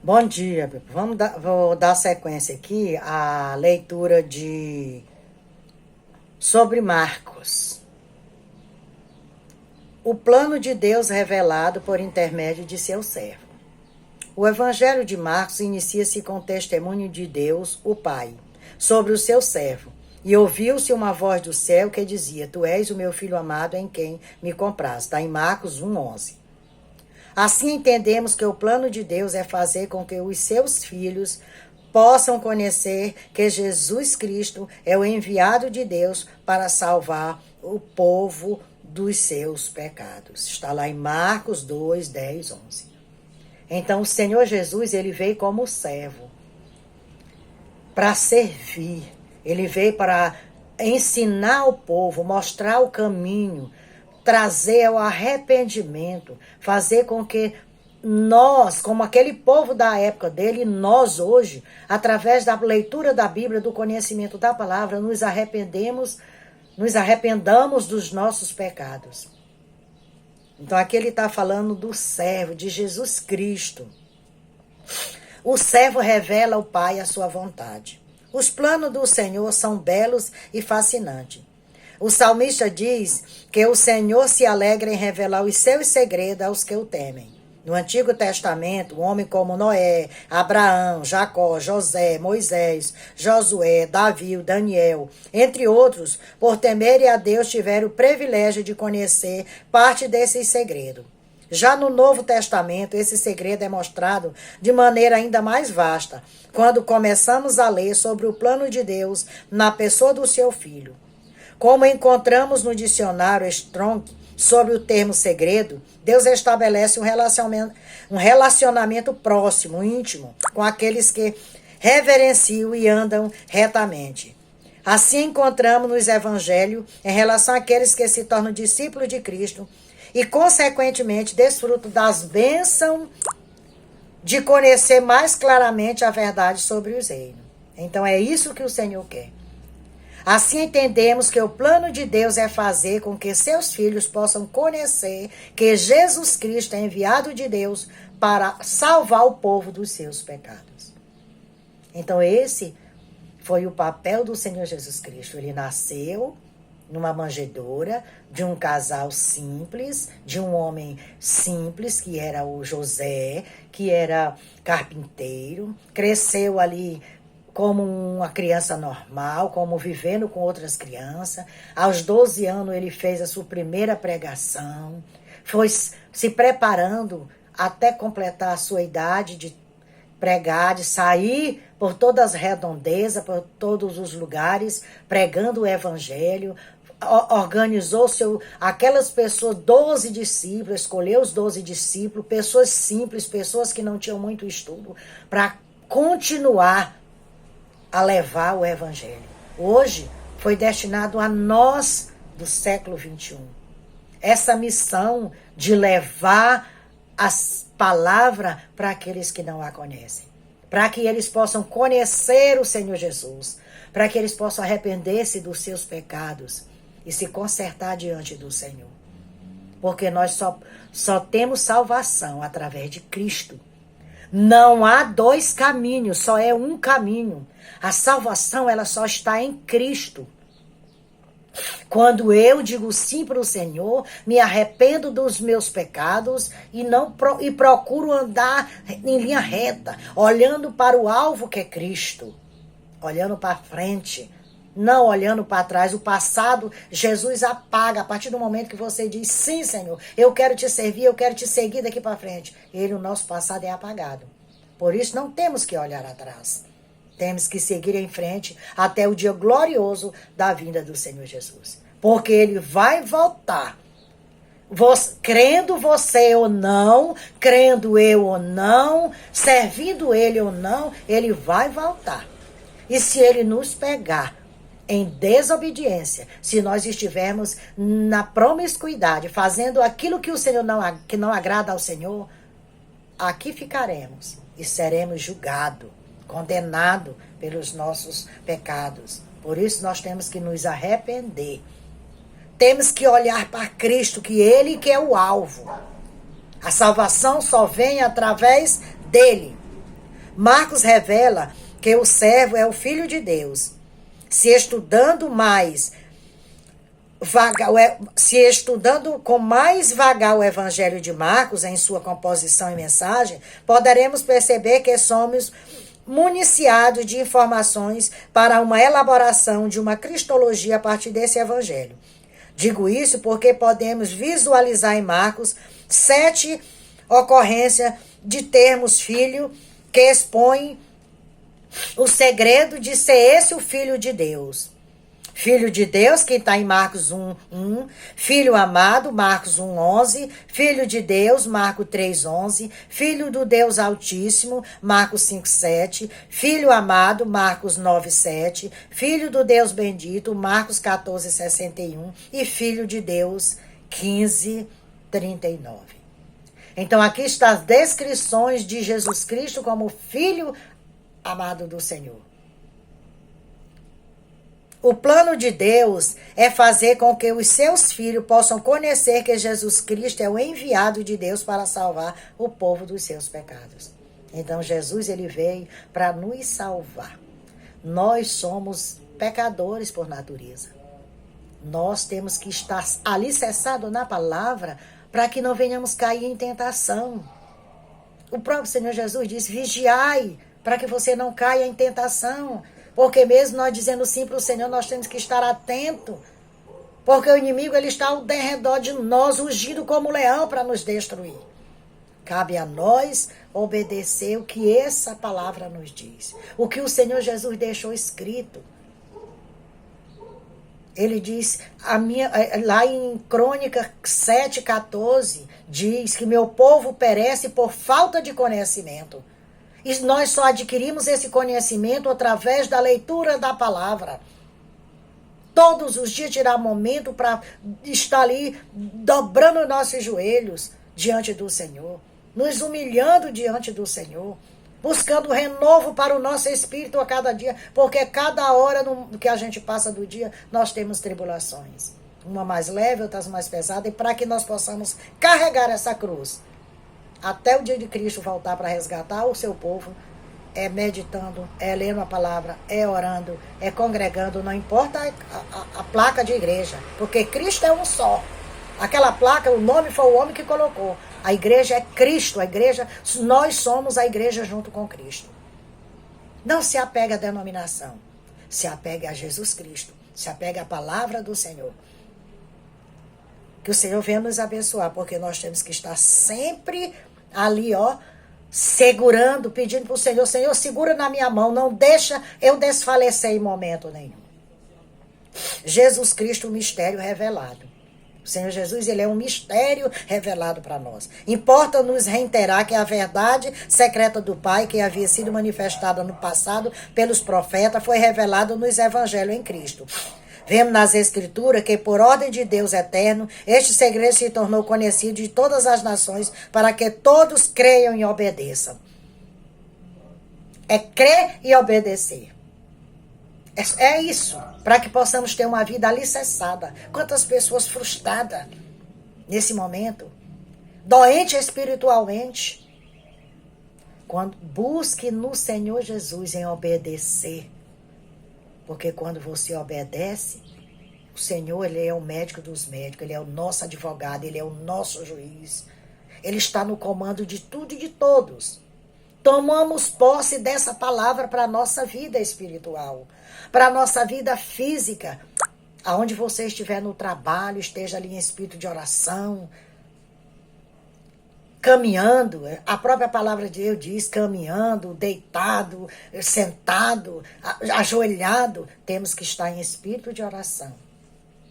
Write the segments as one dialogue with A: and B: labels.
A: Bom dia, vou dar sequência aqui à leitura sobre Marcos. O plano de Deus revelado por intermédio de seu servo. O Evangelho de Marcos inicia-se com o testemunho de Deus, o Pai, sobre o seu servo. E ouviu-se uma voz do céu que dizia: Tu és o meu filho amado em quem me compraste. Está em Marcos 1:11. Assim entendemos que o plano de Deus é fazer com que os seus filhos possam conhecer que Jesus Cristo é o enviado de Deus para salvar o povo dos seus pecados. Está lá em Marcos 2, 10, 11. Então o Senhor Jesus, ele veio como servo para servir. Ele veio para ensinar o povo, mostrar o caminho, trazer o arrependimento, fazer com que nós, como aquele povo da época dele, nós hoje, através da leitura da Bíblia, do conhecimento da palavra, nos arrependamos dos nossos pecados. Então aqui ele está falando do servo, de Jesus Cristo. O servo revela ao Pai a sua vontade. Os planos do Senhor são belos e fascinantes. O salmista diz que o Senhor se alegra em revelar os seus segredos aos que o temem. No Antigo Testamento, um homem como Noé, Abraão, Jacó, José, Moisés, Josué, Davi, Daniel, entre outros, por temerem a Deus, tiveram o privilégio de conhecer parte desses segredos. Já no Novo Testamento, esse segredo é mostrado de maneira ainda mais vasta, quando começamos a ler sobre o plano de Deus na pessoa do seu Filho. Como encontramos no dicionário Strong sobre o termo segredo, Deus estabelece um relacionamento próximo, íntimo, com aqueles que reverenciam e andam retamente. Assim encontramos nos evangelhos em relação àqueles que se tornam discípulos de Cristo e, consequentemente, desfrutam das bênçãos de conhecer mais claramente a verdade sobre os reinos. Então é isso que o Senhor quer. Assim entendemos que o plano de Deus é fazer com que seus filhos possam conhecer que Jesus Cristo é enviado de Deus para salvar o povo dos seus pecados. Então esse foi o papel do Senhor Jesus Cristo. Ele nasceu numa manjedoura de um casal simples, de um homem simples, que era o José, que era carpinteiro, cresceu ali como uma criança normal, como vivendo com outras crianças. Aos 12 anos ele fez a sua primeira pregação, foi se preparando até completar a sua idade de pregar, de sair por todas as redondezas, por todos os lugares, pregando o evangelho. Organizou aquelas pessoas, 12 discípulos, escolheu os 12 discípulos, pessoas simples, pessoas que não tinham muito estudo, para continuar a levar o evangelho. Hoje foi destinado a nós do século 21. Essa missão de levar as palavras para aqueles que não a conhecem. Para que eles possam conhecer o Senhor Jesus. Para que eles possam arrepender-se dos seus pecados e se consertar diante do Senhor. Porque nós só temos salvação através de Cristo. Não há dois caminhos, só é um caminho. A salvação, ela só está em Cristo. Quando eu digo sim para o Senhor, me arrependo dos meus pecados e procuro andar em linha reta, olhando para o alvo que é Cristo, olhando para frente, não olhando para trás. O passado, Jesus apaga a partir do momento que você diz: sim, Senhor, eu quero te servir, eu quero te seguir daqui para frente. O nosso passado é apagado. Por isso não temos que olhar atrás. Temos que seguir em frente até o dia glorioso da vinda do Senhor Jesus. Porque ele vai voltar. Crendo você ou não, crendo eu ou não, servindo ele ou não, ele vai voltar. E se ele nos pegar em desobediência, se nós estivermos na promiscuidade, fazendo aquilo que o Senhor que não agrada ao Senhor, aqui ficaremos e seremos julgados, condenados pelos nossos pecados. Por isso nós temos que nos arrepender. Temos que olhar para Cristo, que Ele que é o alvo. A salvação só vem através dele. Marcos revela que o servo é o Filho de Deus. Se estudando com mais vagar o Evangelho de Marcos em sua composição e mensagem, poderemos perceber que somos municiados de informações para uma elaboração de uma cristologia a partir desse Evangelho. Digo isso porque podemos visualizar em Marcos 7 ocorrências de termos filho que expõem o segredo de ser esse o Filho de Deus. Filho de Deus, que está em Marcos 1:1, Filho amado, Marcos 1:11, Filho de Deus, Marcos 3:11, Filho do Deus Altíssimo, Marcos 5:7, Filho amado, Marcos 9:7, Filho do Deus bendito, Marcos 14:61 e Filho de Deus 15:39. Então aqui estão as descrições de Jesus Cristo como Filho amado do Senhor. O plano de Deus é fazer com que os seus filhos possam conhecer que Jesus Cristo é o enviado de Deus para salvar o povo dos seus pecados. Então Jesus ele veio para nos salvar. Nós somos pecadores por natureza. Nós temos que estar alicerçados na palavra para que não venhamos cair em tentação. O próprio Senhor Jesus disse: vigiai para que você não caia em tentação. Porque mesmo nós dizendo sim para o Senhor, nós temos que estar atento. Porque o inimigo ele está ao derredor de nós, rugindo como leão para nos destruir. Cabe a nós obedecer o que essa palavra nos diz. O que o Senhor Jesus deixou escrito. Ele diz, lá em Crônica 7:14, diz que meu povo perece por falta de conhecimento. E nós só adquirimos esse conhecimento através da leitura da palavra. Todos os dias tirar momento para estar ali dobrando nossos joelhos diante do Senhor. Nos humilhando diante do Senhor. Buscando renovo para o nosso espírito a cada dia. Porque cada hora que a gente passa do dia, nós temos tribulações. Uma mais leve, outras mais pesadas. E para que nós possamos carregar essa cruz. Até o dia de Cristo voltar para resgatar o seu povo, é meditando, é lendo a palavra, é orando, é congregando, não importa a placa de igreja, porque Cristo é um só. Aquela placa, o nome foi o homem que colocou. A igreja é Cristo, a igreja, nós somos a igreja junto com Cristo. Não se apegue à denominação, se apegue a Jesus Cristo, se apegue à palavra do Senhor. Que o Senhor venha nos abençoar, porque nós temos que estar sempre ali, segurando, pedindo para o Senhor, Senhor, segura na minha mão, não deixa eu desfalecer em momento nenhum. Jesus Cristo, o mistério revelado. O Senhor Jesus, ele é um mistério revelado para nós. Importa nos reiterar que a verdade secreta do Pai, que havia sido manifestada no passado pelos profetas, foi revelada nos evangelhos em Cristo. Vemos nas Escrituras que, por ordem de Deus eterno, este segredo se tornou conhecido de todas as nações para que todos creiam e obedeçam. É crer e obedecer. É isso, para que possamos ter uma vida alicerçada. Quantas pessoas frustradas nesse momento, doentes espiritualmente. Quando busque no Senhor Jesus em obedecer. Porque quando você obedece, o Senhor, ele é o médico dos médicos, ele é o nosso advogado, ele é o nosso juiz. Ele está no comando de tudo e de todos. Tomamos posse dessa palavra para a nossa vida espiritual, para a nossa vida física. Aonde você estiver no trabalho, esteja ali em espírito de oração, caminhando, a própria palavra de Deus diz, caminhando, deitado, sentado, ajoelhado, temos que estar em espírito de oração,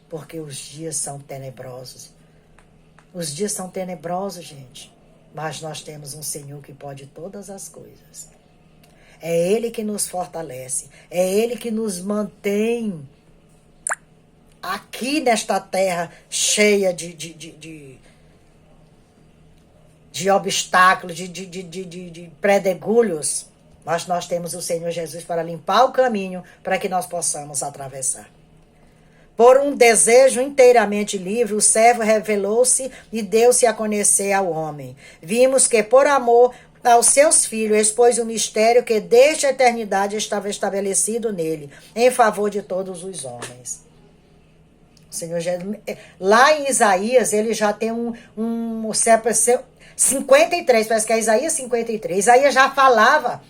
A: porque os dias são tenebrosos. Os dias são tenebrosos, gente, mas nós temos um Senhor que pode todas as coisas. É Ele que nos fortalece, é Ele que nos mantém aqui nesta terra cheia de obstáculos, de predegulhos, mas nós temos o Senhor Jesus para limpar o caminho para que nós possamos atravessar. Por um desejo inteiramente livre, o servo revelou-se e deu-se a conhecer ao homem. Vimos que por amor aos seus filhos, expôs o mistério que desde a eternidade estava estabelecido nele, em favor de todos os homens. O Senhor lá em Isaías, ele já tem um 53, parece que é Isaías 53. Isaías já falava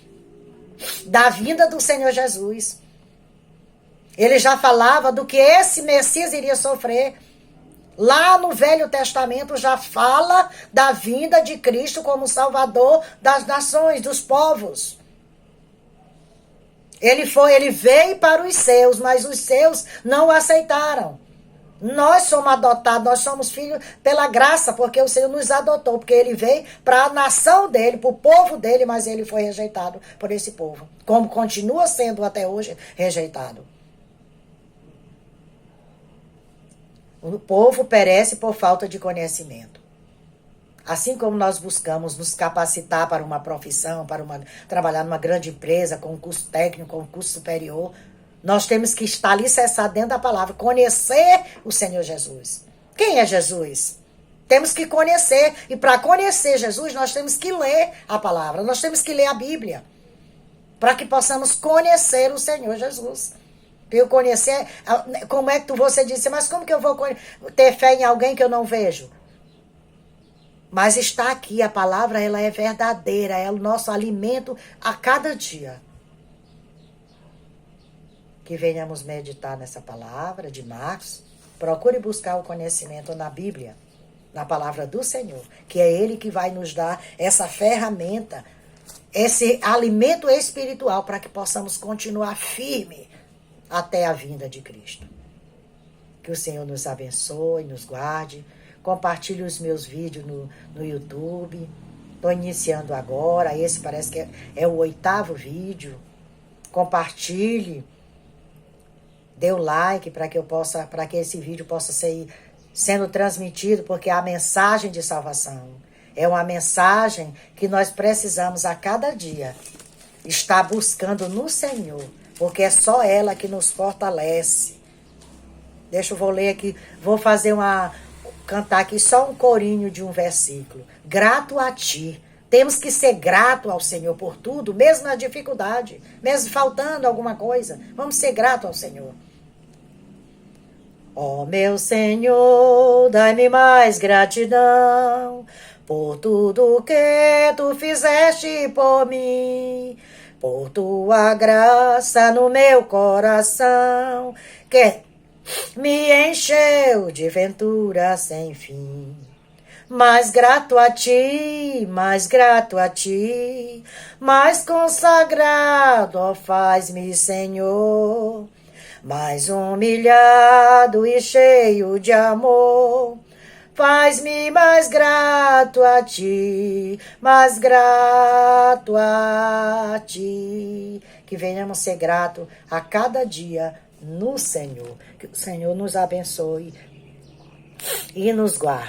A: da vinda do Senhor Jesus. Ele já falava do que esse Messias iria sofrer. Lá no Velho Testamento já fala da vinda de Cristo como Salvador das nações, dos povos. Ele veio para os seus, mas os seus não o aceitaram. Nós somos adotados, nós somos filhos pela graça, porque o Senhor nos adotou, porque ele veio para a nação dele, para o povo dele, mas ele foi rejeitado por esse povo, como continua sendo até hoje rejeitado. O povo perece por falta de conhecimento. Assim como nós buscamos nos capacitar para uma profissão, trabalhar numa grande empresa, com um curso técnico, com um curso superior, nós temos que estar alicerçados dentro da palavra, conhecer o Senhor Jesus. Quem é Jesus? Temos que conhecer, e para conhecer Jesus, nós temos que ler a palavra, nós temos que ler a Bíblia, para que possamos conhecer o Senhor Jesus. Eu conhecer, como é que você disse, mas como que eu vou ter fé em alguém que eu não vejo? Mas está aqui, a palavra ela é verdadeira, é o nosso alimento a cada dia. Que venhamos meditar nessa palavra de Marcos, procure buscar o conhecimento na Bíblia, na palavra do Senhor, que é Ele que vai nos dar essa ferramenta, esse alimento espiritual para que possamos continuar firme até a vinda de Cristo. Que o Senhor nos abençoe, nos guarde. Compartilhe os meus vídeos no YouTube. Estou iniciando agora. Esse parece que é o 8º vídeo. Compartilhe. Dê o like para que esse vídeo possa ser sendo transmitido, porque a mensagem de salvação é uma mensagem que nós precisamos a cada dia estar buscando no Senhor, porque é só ela que nos fortalece. Vou ler aqui, cantar aqui só um corinho de um versículo. Grato a ti. Temos que ser grato ao Senhor por tudo, mesmo na dificuldade, mesmo faltando alguma coisa. Vamos ser grato ao Senhor. Ó meu Senhor, dai-me mais gratidão por tudo que tu fizeste por mim, por tua graça no meu coração, que me encheu de ventura sem fim. Mais grato a ti, mais grato a ti, mais consagrado, ó, faz-me, Senhor, mais humilhado e cheio de amor. Faz-me mais grato a ti, mais grato a ti. Que venhamos ser gratos a cada dia no Senhor. Que o Senhor nos abençoe e nos guarde.